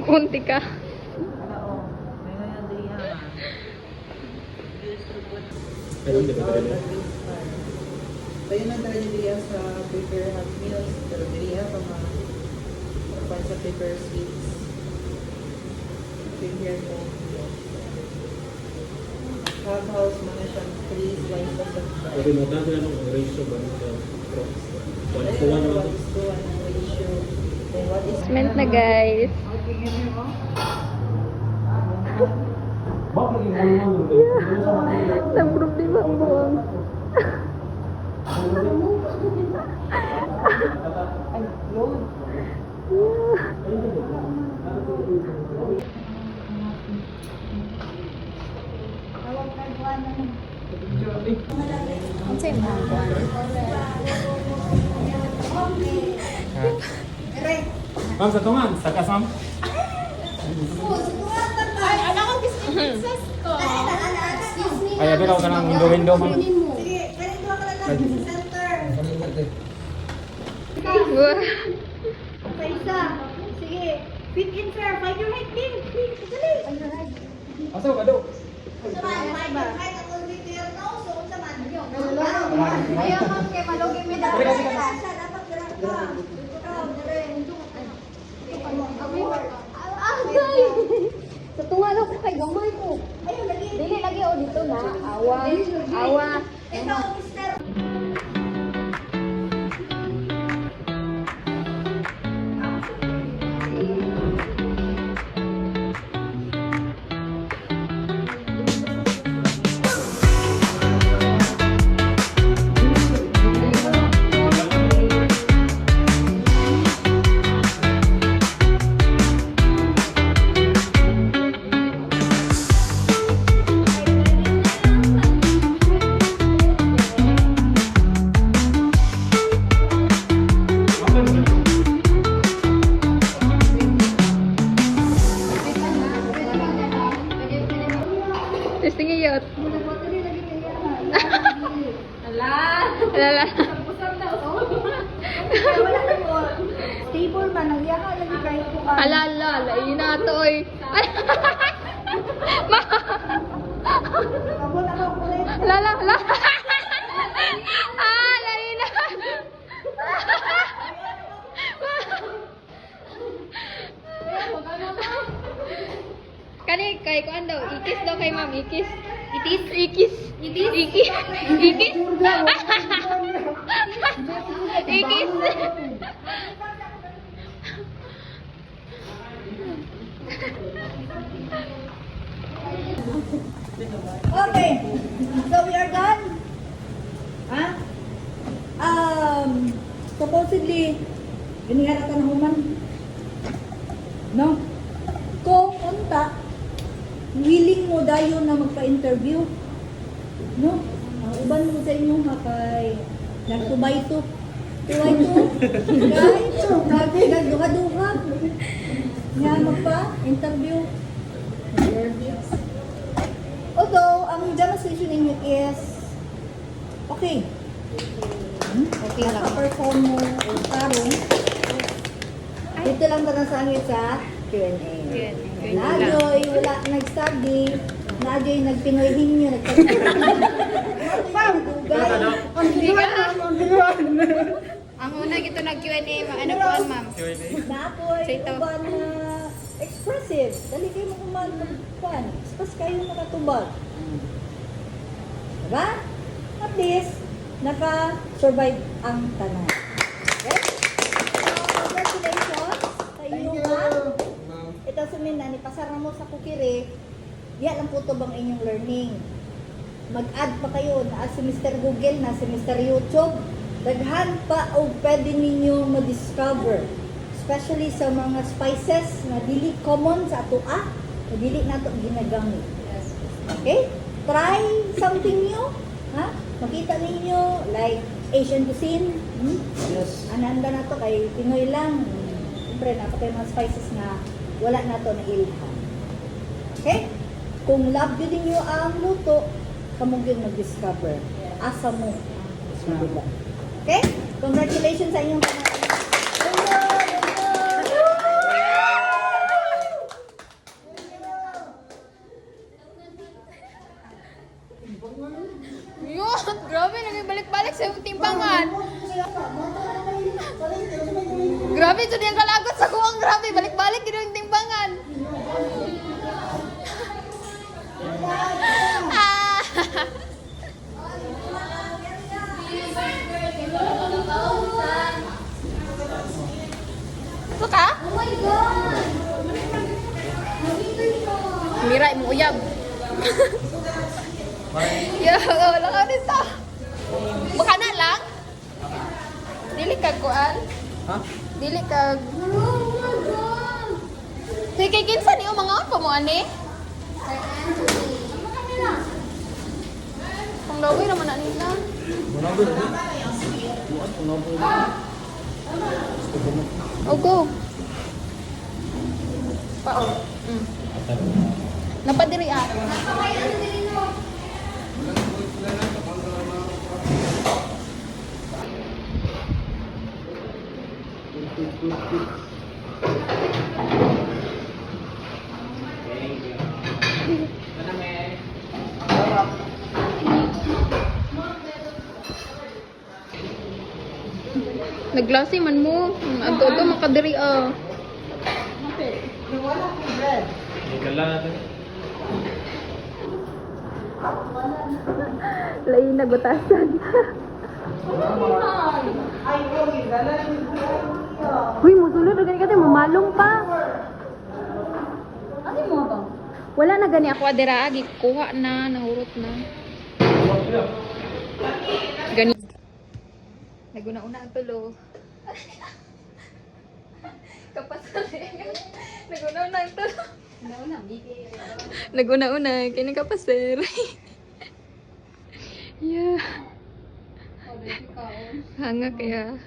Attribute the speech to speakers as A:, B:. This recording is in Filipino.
A: Kunti ka.
B: Pero hindi ba talaga?
C: Tayo na tayo diya sa prepare hot meals, pero diya pa sa prepare sweets. Prepare mo. Hot house, mga siyang 3 slices of bread.
B: Pero notan sila nung ratio ba ng crops? 1:1 naman.
C: 1:1 ang ratio. Then what is
A: Cement na guys.
B: Bakit yung ano?
A: Ang problema ang buwang.
C: Ay, yun.
A: Ang sa'yo mga buwan.
B: Ma'am, sa tungan, sa kasam?
D: Ay, alam ko business ko.
B: Ay, pero ka ng window, ma'am.
A: Wah.
D: Isa. Sige. Fit in, sir. Find your right thing. Please, dali.
B: Asa ka daw?
D: Ayaw mo kay malugin mi dapat.
A: Sa tunga daw ko kay gamay ko. Dili lagi o dito na. Awa. Awa. Testing iyot. Alala.
D: Stable man, nagyaka lagi kahit po ka.
A: Alala. Lain na to oy.
D: Kabot ako kulit.
A: Lala. La. Ah, lain na. Kani kay kuan daw, ikis daw kay ma'am, ikis. Itis, ikis. Itis, ikis. Ikis. Ikis.
D: Okay. So we are done. Ha? Supposedly, ginigara ka na human. No? Kung unta, willing mo dayon na magpa-interview. No? Ang uban mo sa inyo ha kay nagtubay to. Tuway to. Kay nagduha-duha. Nga magpa-interview. Although, ang demonstration ninyo is okay. Okay lang. Perform mo tarong. Dito lang ka na sa angit sa Q&A. Najoy, wala nag-study. Najoy, nagpinoyhin nyo.
A: Ang una gito nag-Q&A, ano po an ma'am?
D: Napoy,
A: Say to.
D: uban na expressive. Dali kayo mo kuman. Express kayo makatubag. Diba? At least, naka-survive ang tanan. Okay? So, congratulations sa inyong ito sumin na, nipasara mo sa kukiri, diya lang po ito bang inyong learning. Mag-add pa kayo na si Mr. Google, na si Mr. YouTube. Daghan pa o pwede ninyo ma-discover. Especially sa mga spices na dili common sa ato na dili nato ginagamit. Okay? Try something new. Ha? Makita ninyo like Asian cuisine.
C: Yes.
D: Ananda na to kay Pinoy lang. Siyempre, napatay mga spices na wala na to na ilhan. Okay? Kung love yun ninyo ang luto, kamong yun mag-discover. Asa mo. Okay? Congratulations sa inyong pangalan.
A: Yun, grabe, nagibalik-balik sa iyong timbangan. Grabe, ito yung kalagot sa kuwang, grabe, balik-balik yun yung timbangan. Ah! Suka?
D: Oh my God!
A: Mira, mo uyab. Ya, wala ka dito. Baka na lang? Dili ka kuan?
B: Ha?
A: Dili ka... Sige, kinsa niyo mga pa mo, ani? Kung laway naman na nila.
B: Manabot na. Buwan, manabot na. Gusto ko mo.
A: Oh, go. Pao. Napadiri ah. Naglasi man mo. Ato-ato makadiri ah.
C: Wala akong bread.
B: Ikala natin.
A: Lain nagutasan.
C: Ay, okay. Lalaki yung
A: Huy, musulod na gani kasi mamalong pa.
D: Ano mo ba?
A: Wala na gani ako adira agi kuha na, nahurot na. Gani. Naguna-una ang tulo. Kapasal. Naguna-una ang tulo. Naguna-una kini kapasal. Yeah. Hanga kaya.